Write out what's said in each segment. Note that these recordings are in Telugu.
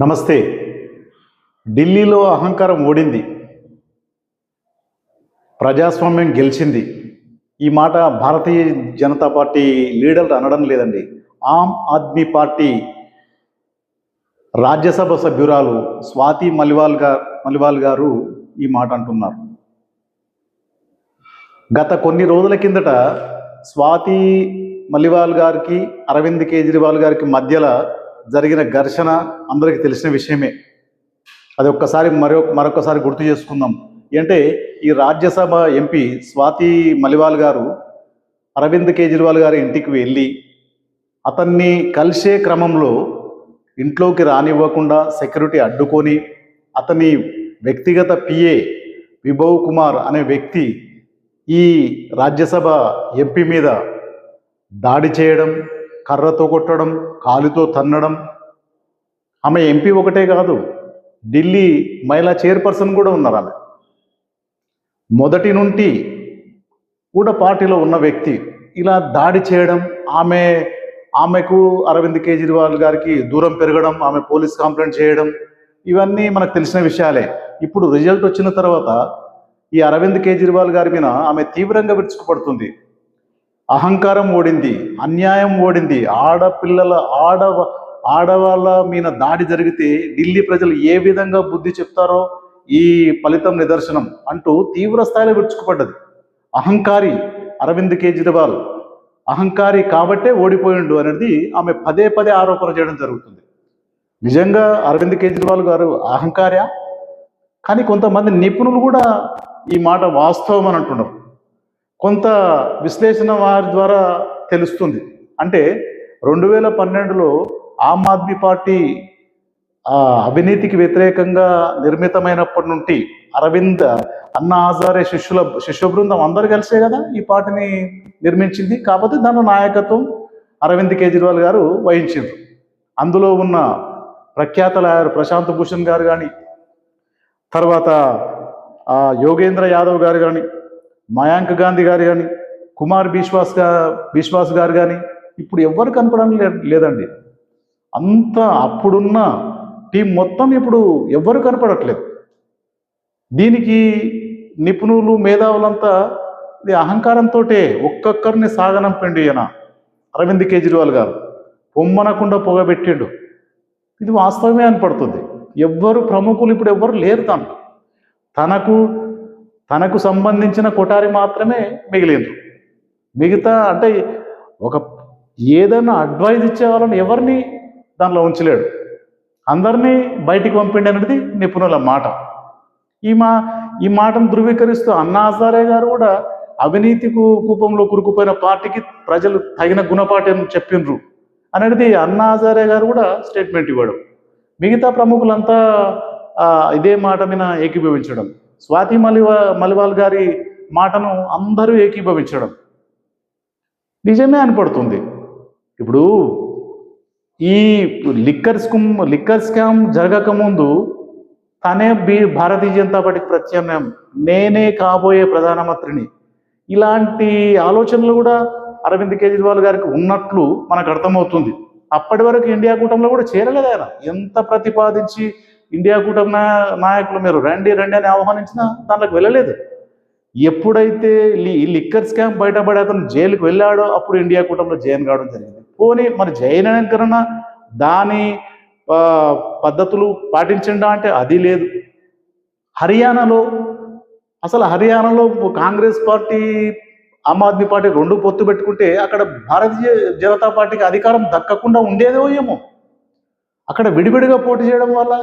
నమస్తే. ఢిల్లీలో అహంకారం ఓడింది, ప్రజాస్వామ్యం గెలిచింది. ఈ మాట భారతీయ జనతా పార్టీ లీడర్లు అనడం లేదండి. ఆమ్ ఆద్మీ పార్టీ రాజ్యసభ సభ్యురాలు స్వాతి మలివాల్ గారు ఈ మాట అంటున్నారు. గత కొన్ని రోజుల కిందట స్వాతి మలివాల్ గారికి అరవింద్ కేజ్రీవాల్ గారికి మధ్యలో జరిగిన ఘర్షణ అందరికీ తెలిసిన విషయమే. అది మరొకసారి గుర్తు చేసుకుందాం. అంటే ఈ రాజ్యసభ ఎంపీ స్వాతి మలివాల్ గారు అరవింద్ కేజ్రీవాల్ గారి ఇంటికి వెళ్ళి అతన్ని కలిసే క్రమంలో ఇంట్లోకి రానివ్వకుండా సెక్యూరిటీ అడ్డుకొని అతని వ్యక్తిగత పిఏ విభవ్ కుమార్ అనే వ్యక్తి ఈ రాజ్యసభ ఎంపీ మీద దాడి చేయడం, కర్రతో కొట్టడం, కాలుతో తన్నడం. ఆమె ఎంపీ ఒకటే కాదు, ఢిల్లీ మహిళా చైర్పర్సన్ కూడా ఉన్నారు. ఆమె మొదటి నుండి కూడా పార్టీలో ఉన్న వ్యక్తి ఇలా దాడి చేయడం, ఆమెకు అరవింద్ కేజ్రీవాల్ గారికి దూరం పెరగడం, ఆమె పోలీస్ కంప్లైంట్ చేయడం, ఇవన్నీ మనకు తెలిసిన విషయాలే. ఇప్పుడు రిజల్ట్ వచ్చిన తర్వాత ఈ అరవింద్ కేజ్రీవాల్ గారి మీద ఆమె తీవ్రంగా విరుచుకుపడుతుంది. అహంకారం ఓడింది, అన్యాయం ఓడింది. ఆడవాళ్ళ మీద దాడి జరిగితే ఢిల్లీ ప్రజలు ఏ విధంగా బుద్ధి చెప్తారో ఈ ఫలితం నిదర్శనం అంటూ తీవ్ర స్థాయిలో విరుచుకుపడ్డది. అహంకారి అరవింద్ కేజ్రీవాల్ అహంకారి కాబట్టే ఓడిపోయిండు అనేది ఆమె పదే పదే ఆరోపణ చేయడం జరుగుతుంది. నిజంగా అరవింద్ కేజ్రీవాల్ గారు అహంకార్యా? కానీ కొంతమంది నిపుణులు కూడా ఈ మాట వాస్తవం అని అంటున్నారు. కొంత విశ్లేషణ వారి ద్వారా తెలుస్తుంది. అంటే 2012లో ఆమ్ ఆద్మీ పార్టీ అవినీతికి వ్యతిరేకంగా నిర్మితమైనప్పటి నుండి అరవింద్ అన్నా హజారే శిష్య బృందం అందరు కలిసే కదా ఈ పార్టీని నిర్మించింది. కాకపోతే దాని నాయకత్వం అరవింద్ కేజ్రీవాల్ గారు వహించారు. అందులో ఉన్న ప్రఖ్యాత లాయర్ ప్రశాంత్ భూషణ్ గారు కానీ, తర్వాత యోగేంద్ర యాదవ్ గారు కానీ, మయాంక్ గాంధీ గారు కానీ, కుమార్ బిశ్వాస్ గారు కానీ ఇప్పుడు ఎవ్వరు కనపడడం లేదండి. అంత అప్పుడున్న టీం మొత్తం ఇప్పుడు ఎవ్వరు కనపడట్లేదు. దీనికి నిపుణులు మేధావులంతా ఇది అహంకారంతో ఒక్కొక్కరిని సాగనంపండి. ఈయన అరవింద్ కేజ్రీవాల్ గారు పొమ్మనకుండా పొగబెట్టిండు. ఇది వాస్తవమే అనిపడుతుంది. ఎవ్వరు ప్రముఖులు ఇప్పుడు ఎవ్వరు లేరు. తనకు సంబంధించిన కొటారి మాత్రమే మిగిలింది. మిగతా అంటే ఏదైనా అడ్వైజ్ ఇచ్చే వాళ్ళని ఎవరిని దానిలో ఉంచలేడు. అందరినీ బయటికి పంపిండి అనేది నిపుణుల మాట. ఈ మాటను ధృవీకరిస్తూ అన్నా హజారే గారు కూడా అవినీతి కూపంలో కురుకుపోయిన పార్టీకి ప్రజలు తగిన గుణపాఠం చెప్పిండ్రు అనేది అన్నా హజారే గారు కూడా స్టేట్మెంట్ ఇవ్వడం, మిగతా ప్రముఖులంతా ఇదే మాట మీద ఏకీభవించడం, స్వాతి మలివాల్ గారి మాటను అందరూ ఏకీభవించడం నిజమే అనిపడుతుంది. ఇప్పుడు ఈ లిక్కర్ స్కామ్ జరగకముందు తనే భారతీయ జనతా పార్టీకి ప్రత్యామ్నాయం, నేనే కాబోయే ప్రధానమంత్రిని, ఇలాంటి ఆలోచనలు కూడా అరవింద్ కేజ్రీవాల్ గారికి ఉన్నట్లు మనకు అర్థమవుతుంది. అప్పటి వరకు ఇండియా కూటమిలో కూడా చేరలేదు ఆయన. ఎంత ప్రతిపాదించి ఇండియా కూటమి నాయకులు మీరు రండి అని ఆహ్వానించినా దాంట్లోకి వెళ్ళలేదు. ఎప్పుడైతే ఈ లిక్కర్ స్కామ్ బయటపడి అతను జైలుకు వెళ్ళాడో అప్పుడు ఇండియా కూటమిలో జాయిన్ కావడం జరిగింది. పోనీ మరి జాయిన్ అయిన దాని పద్ధతులు పాటించండా అంటే అది లేదు. హర్యానాలో కాంగ్రెస్ పార్టీ ఆమ్ ఆద్మీ పార్టీ రెండు పొత్తు పెట్టుకుంటే అక్కడ భారతీయ జనతా పార్టీకి అధికారం దక్కకుండా ఉండేదో ఏమో. అక్కడ విడివిడిగా పోటీ చేయడం వల్ల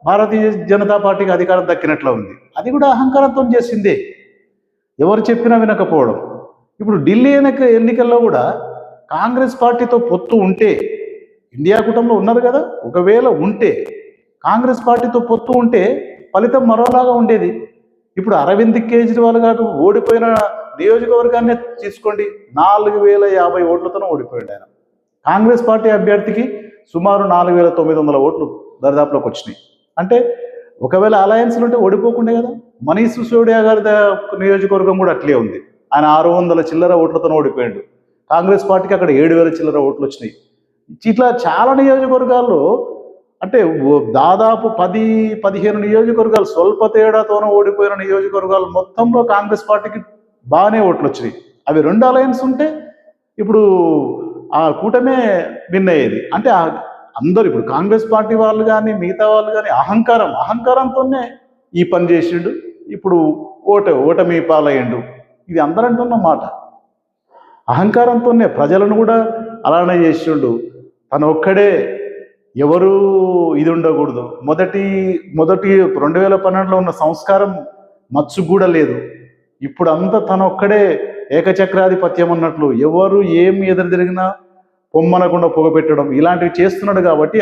భారతీయ జనతా పార్టీకి అధికారం దక్కినట్లు ఉంది. అది కూడా అహంకారంతో చేసిందే, ఎవరు చెప్పినా వినకపోవడం. ఇప్పుడు ఢిల్లీ ఎన్నికల్లో కూడా కాంగ్రెస్ పార్టీతో పొత్తు ఉంటే, ఇండియా కూటమిలో ఉన్నారు కదా, ఒకవేళ ఉంటే కాంగ్రెస్ పార్టీతో పొత్తు ఉంటే ఫలితం మరోలాగా ఉండేది. ఇప్పుడు అరవింద్ కేజ్రీవాల్ గారు ఓడిపోయిన నియోజకవర్గాన్ని తీసుకోండి, 4050 ఓట్లతోనే ఓడిపోయాడు ఆయన. కాంగ్రెస్ పార్టీ అభ్యర్థికి సుమారు 4900 ఓట్లు దరిదాపులోకి వచ్చినాయి. అంటే ఒకవేళ అలయన్స్లు ఉంటే ఓడిపోకుండే కదా. మనీష్ సిసోడియా గారి నియోజకవర్గం కూడా అట్లే ఉంది. ఆయన 600 చిల్లర ఓట్లతో ఓడిపోయాడు. కాంగ్రెస్ పార్టీకి అక్కడ 7000 చిల్లర ఓట్లు వచ్చినాయి. ఇట్లా చాలా నియోజకవర్గాల్లో అంటే దాదాపు 10-15 నియోజకవర్గాలు స్వల్ప తేడాతోనే ఓడిపోయిన నియోజకవర్గాలు మొత్తంలో కాంగ్రెస్ పార్టీకి బాగానే ఓట్లు వచ్చినాయి. అవి 2 అలయన్స్ ఉంటే ఇప్పుడు ఆ కూటమే విన్ అయ్యేది. అంటే అందరు ఇప్పుడు కాంగ్రెస్ పార్టీ వాళ్ళు కానీ మిగతా వాళ్ళు కానీ అహంకారంతోనే ఈ పని చేసిండు. ఇప్పుడు ఓటమి పాలయ్యండు. ఇది అందరంటున్న మాట. అహంకారంతోనే ప్రజలను కూడా అలానే చేసిండు. తను ఒక్కడే ఎవరు ఇది ఉండకూడదు. మొదటి 2012లో ఉన్న సంస్కారం మచ్చు కూడా లేదు. ఇప్పుడు అంతా తనొక్కడే ఏకచక్రాధిపత్యం అన్నట్లు ఎవరు ఏం ఎదురు తిరిగినా పొమ్మనకుండా పొగపెట్టడం ఇలాంటివి చేస్తున్నాడు. కాబట్టి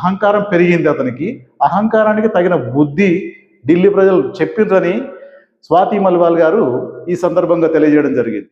అహంకారం పెరిగింది అతనికి. అహంకారానికి తగిన బుద్ధి ఢిల్లీ ప్రజలు చెప్పిండ్రని స్వాతి మలివాల్ గారు ఈ సందర్భంగా తెలియజేయడం జరిగింది.